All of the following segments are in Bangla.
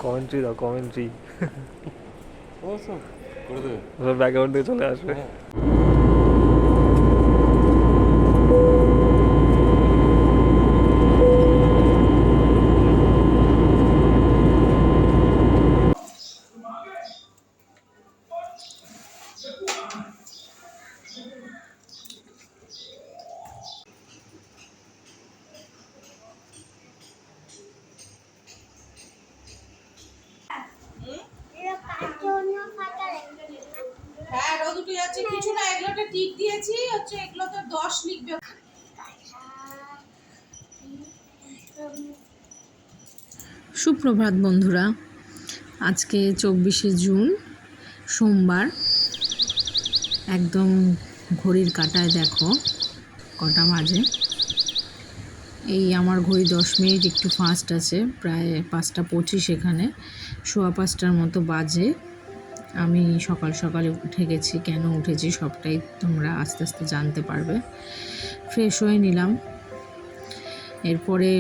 কমেন্ট্রি দাও, কমেন্ট্রি। সব করে দেবে। ব্যাকগ্রাউন্ড দিয়ে চলে আসবে। হ্যাঁ রোদ উঠে যাচ্ছে, কিছু না, এগুলোতে টিক দিয়েছি, হচ্ছে এগুলো তো 10 লিখবে। সুপ্রভাত বন্ধুরা, আজকে 24শে জুন সোমবার। একদম ঘড়ির কাঁটায় দেখো কটা বাজে। এই আমার ঘড়ি 10 মিনিট একটু ফাস্ট আছে, প্রায় 5:25 এখানে, 5:15 মতো বাজে। আমি সকাল সকালে উঠে গেছি, কেন উঠেছি সবটাই তোমরা আস্তে আস্তে জানতে পারবে। ফ্রেশ হয়ে নিলাম, এরপরে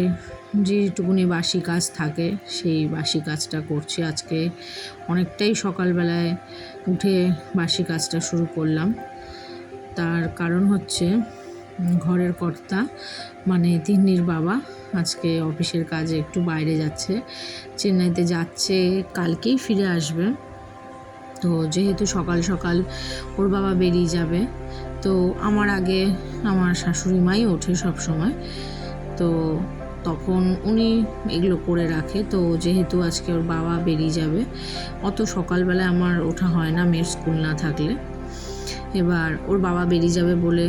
যেটুকুনি বাসি কাজ থাকে সেই বাসি কাজটা করছি। আজকে অনেকটাই সকালবেলায় উঠে বাসি কাজটা শুরু করলাম। তার কারণ হচ্ছে ঘরের কর্তা মানে তিন্নির বাবা আজকে অফিসের কাজে একটু বাইরে যাচ্ছে, চেন্নাইতে যাচ্ছে, কালকেই ফিরে আসবে। তো যেহেতু সকাল সকাল ওর বাবা বেরিয়ে যাবে, তো আমার আগে আমার শাশুড়ি মাই ওঠে সব সময়, তো তখন উনি এগুলো করে রাখে। তো যেহেতু আজকে ওর বাবা বেরিয়ে যাবে, অত সকালবেলায় আমার ওঠা হয় না মেয়ের স্কুল না থাকলে। এবার ওর বাবা বেরিয়ে যাবে বলে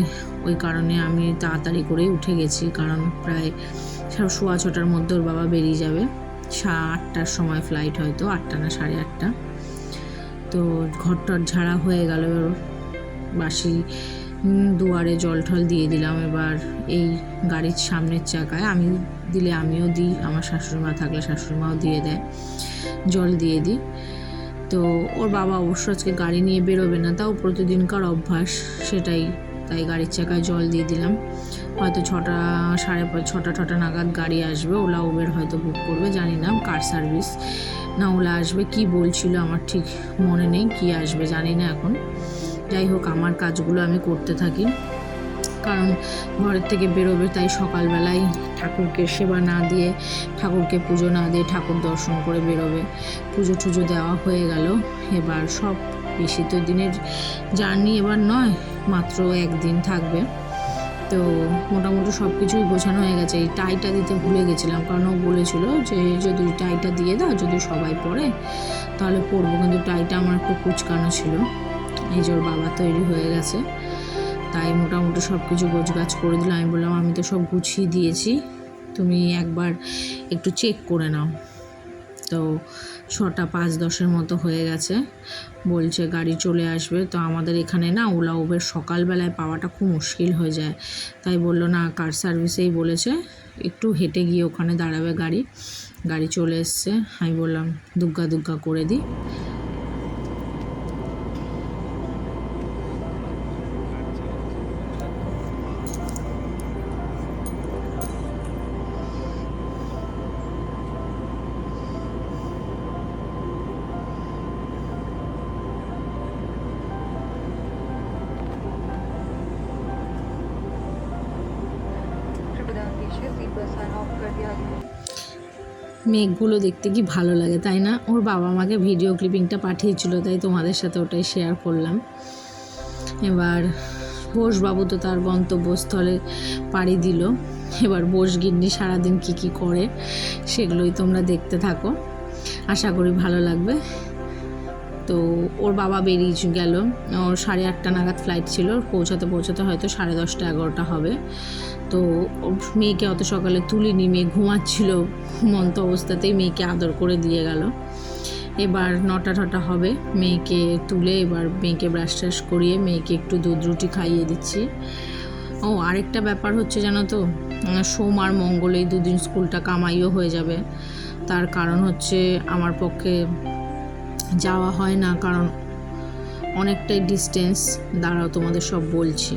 ওই কারণে আমি তাড়াতাড়ি করেই উঠে গেছি, কারণ প্রায় 6:15 মধ্যে ওর বাবা বেরিয়ে যাবে। 8টার সময় ফ্লাইট, হয়তো 8টা না 8:30। তো ঘরটর ঝাড়া হয়ে গেল, বাসি দুয়ারে জল ঠল দিয়ে দিলাম। এবার এই গাড়ির সামনের চাকায় আমি দিলে আমিও দিই, আমার শাশুড়িমা থাকলে শাশুড়িমাও দিয়ে দেয়, জল দিয়ে দিই। তো ওর বাবা অবশ্য আজকে গাড়ি নিয়ে বেরোবে না, তাও প্রতিদিনকার অভ্যাস সেটাই, তাই গাড়ির চাকায় জল দিয়ে দিলাম। হয়তো 6টা 6:30 নাগাদ গাড়ি আসবে, ওলা উবের হয়তো বুক করবে, জানি না, কার সার্ভিস না ওলা আসবে, কি বলছিল আমার ঠিক মনে নেই, কি আসবে জানি না এখন। যাই হোক, আমার কাজগুলো আমি করতে থাকি, কারণ ঘরের থেকে বেরোবে, তাই সকালবেলায় ঠাকুরকে সেবা না দিয়ে, ঠাকুরকে পুজো না দিয়ে ঠাকুর দর্শন করে বেরোবে। পুজো টুজো দেওয়া হয়ে গেল। এবার সব বেশি তো দিনের জার্নি এবার নয়, মাত্র 1 দিন থাকবে। তো মোটামুটি সব কিছুই গোছানো হয়ে গেছে। এই টাইটা দিতে ভুলে গেছিলাম, কারণ ও বলেছিল যে যদি টাইটা দিয়ে দাও, যদি সবাই পরে তাহলে পরবো, কিন্তু টাইটা আমার একটু কুচকানো ছিল। এই যে ওর বাবা তৈরি হয়ে গেছে, তাই মোটামুটি সব কিছু গোছগাছ করে দিলাম। আমি বললাম আমি তো সব গুছিয়ে দিয়েছি, তুমি একবার একটু চেক করে নাও। তো 6:05-10 মতো হয়ে গেছে, বলছে গাড়ি চলে আসবে। তো আমাদের এখানে না ওলা উবের সকালবেলায় পাওয়াটা খুব মুশকিল হয়ে যায়, তাই বললো না, কার সার্ভিসেই বলেছে একটু হেঁটে গিয়ে ওখানে দাঁড়াবে গাড়ি। গাড়ি চলে এসছে, আমি বললাম দুগ্গা দুগ্গা করে দিই। মেঘগুলো দেখতে কি ভালো লাগে, তাই না? ওর বাবা আমাকে ভিডিও ক্লিপিংটা পাঠিয়েছিল, তাই তোমাদের সাথে ওটাই শেয়ার করলাম। এবার বোসবাবু তো তার গন্তব্যস্থলে পাড়ি দিল। এবার বোসগিন্নি সারাদিন কি করে সেগুলোই তোমরা দেখতে থাকো, আশা করি ভালো লাগবে। তো ওর বাবা বেরিয়ে গেল, ওর 8:30 নাগাদ ফ্লাইট ছিল, পৌঁছাতে হয়তো 10:30 11টা হবে। তো মেয়েকে অত সকালে তুলিনি, মেয়ে ঘুমাচ্ছিল, ঘুমন্ত অবস্থাতেই মেয়েকে আদর করে দিয়ে গেল। এবার 9টা হবে, মেয়েকে তুলে এবার মেয়েকে ব্রাশ ট্রাশ করিয়ে মেয়েকে একটু দুধ রুটি খাইয়ে দিচ্ছি। ও আরেকটা ব্যাপার হচ্ছে জানো তো, সোম আর মঙ্গল এই 2 দিন স্কুলটা কামাইও হয়ে যাবে। তার কারণ হচ্ছে আমার পক্ষে যাওয়া হয় না, কারণ অনেকটাই ডিস্টেন্স। দাঁড়াও তোমাদের সব বলছি।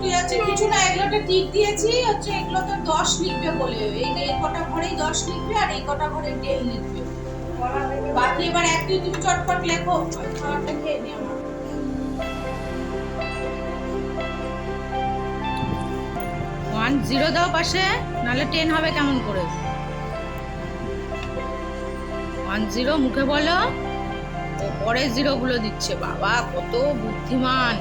ছুটে যাচ্ছে কিছু না, এগুলোতে টিক দিয়েছি হচ্ছে, এগুলো তো 10 লিখবে বলে, এই কটা ঘরেই 10 লিখবে আর এই কটা ঘরে 10 লিখবে, বাকি এবার এক দুই তুমি চটপট লেখো, খাবারটা খেয়ে নিও। 10 দাও পাশে, নাহলে 10 হবে কেমন করে? 10 মুখে বলো, ও পরের 0 গুলো দিচ্ছে, বাবা কত বুদ্ধিমান।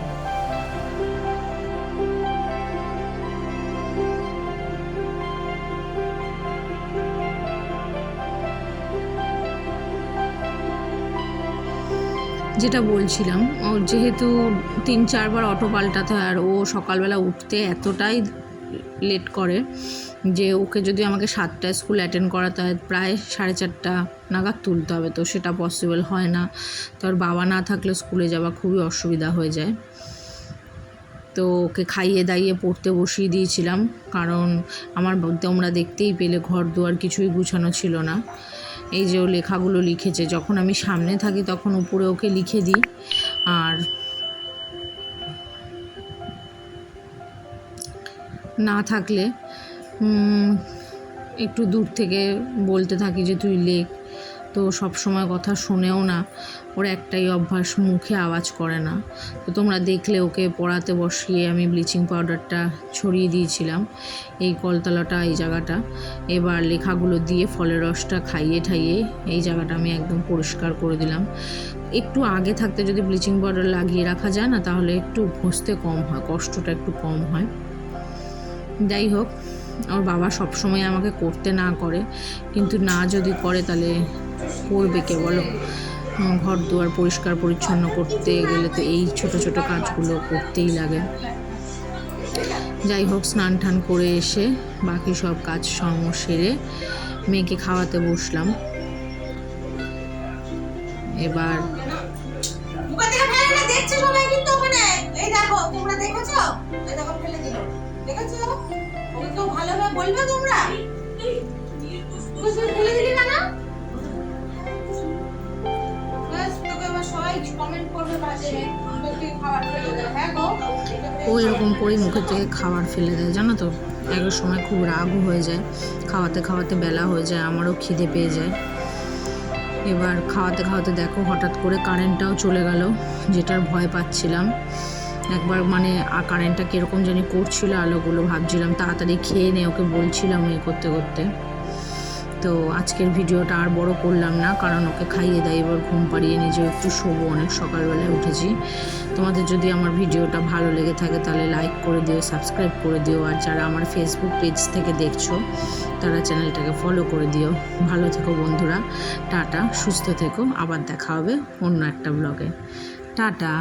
যেটা বলছিলাম, ওর যেহেতু 3-4 বার অটো পাল্টাতে হয় আর ও সকালবেলা উঠতে এতটাই লেট করে যে ওকে যদি আমাকে 7টায় স্কুল অ্যাটেন্ড করাতে হয় প্রায় 4:30 নাগাদ তুলতে হবে, তো সেটা পসিবল হয় না। তো ওর বাবা না থাকলে স্কুলে যাওয়া খুবই অসুবিধা হয়ে যায়। তো ওকে খাইয়ে দাইয়ে পড়তে বসিয়ে দিয়েছিলাম, কারণ আমার তোমরা দেখতেই পেলে ঘর দুয়ার কিছুই গুছানো ছিল না। এই যে ও লেখাগুলো লিখেছে, যখন আমি সামনে থাকি তখন উপরে ওকে লিখে দিই, আর না থাকলে একটু দূর থেকে বলতে থাকি যে তুই লেখ। তো সব সময় কথা শোনেও না, ওর একটাই অভ্যাস, মুখে আওয়াজ করে না। তো তোমরা দেখলে ওকে পড়াতে বসিয়ে আমি ব্লিচিং পাউডারটা ছড়িয়ে দিয়েছিলাম এই কলতলাটা, এই জায়গাটা। এবার লেখাগুলো দিয়ে ফলের রসটা খাইয়ে ঠাইয়ে এই জায়গাটা আমি একদম পরিষ্কার করে দিলাম। একটু আগে থাকতে যদি ব্লিচিং পাউডার লাগিয়ে রাখা যায় না, তাহলে একটু ঘষতে কম হয়, কষ্টটা একটু কম হয়। যাই হোক, ওর বাবা সবসময় আমাকে করতে না করে, কিন্তু না যদি করে তাহলে করবে কে বলো? ঘর দুয়ার পরিষ্কার পরিচ্ছন্ন করতে গেলে তো এই ছোট ছোট কাজগুলো করতেই লাগে। যাই হোক, স্নান টান করে এসে বাকি সব কাজ কর্ম সেরে মেয়েকে খাওয়াতে বসলাম। এবার বলবে তোমরা বলে দিলি না, ও এরকম করে মুখের থেকে খাবার ফেলে দেয়, জানো তো। এক সময় খুব রাগও হয়ে যায়, খাওয়াতে খাওয়াতে বেলা হয়ে যায়, আমারও খিদে পেয়ে যায়। এবার খাওয়াতে খাওয়াতে দেখো হঠাৎ করে কারেন্টটাও চলে গেল, যেটার ভয় পাচ্ছিলাম। একবার মানে কারেন্টটা কীরকম জানি করছিল আলোগুলো, ভাবছিলাম তাড়াতাড়ি খেয়ে নে, ওকে বলছিলাম এই করতে করতে। তো আজকের ভিডিওটা আর বড় করলাম না, কারণ ওকে খাইয়ে দেয়, এবার ঘুম পাড়িয়ে নিজেও একটু শোবো, অনেক সকালবেলায় উঠেছি। তোমাদের যদি আমার ভিডিওটা ভালো লেগে থাকে তাহলে লাইক করে দিও, সাবস্ক্রাইব করে দিও, আর যারা আমার ফেসবুক পেজ থেকে দেখছো তারা চ্যানেলটাকে ফলো করে দিও। ভালো থেকো বন্ধুরা, টাটা, সুস্থ থেকো, আবার দেখা হবে অন্য একটা ব্লগে। টাটা।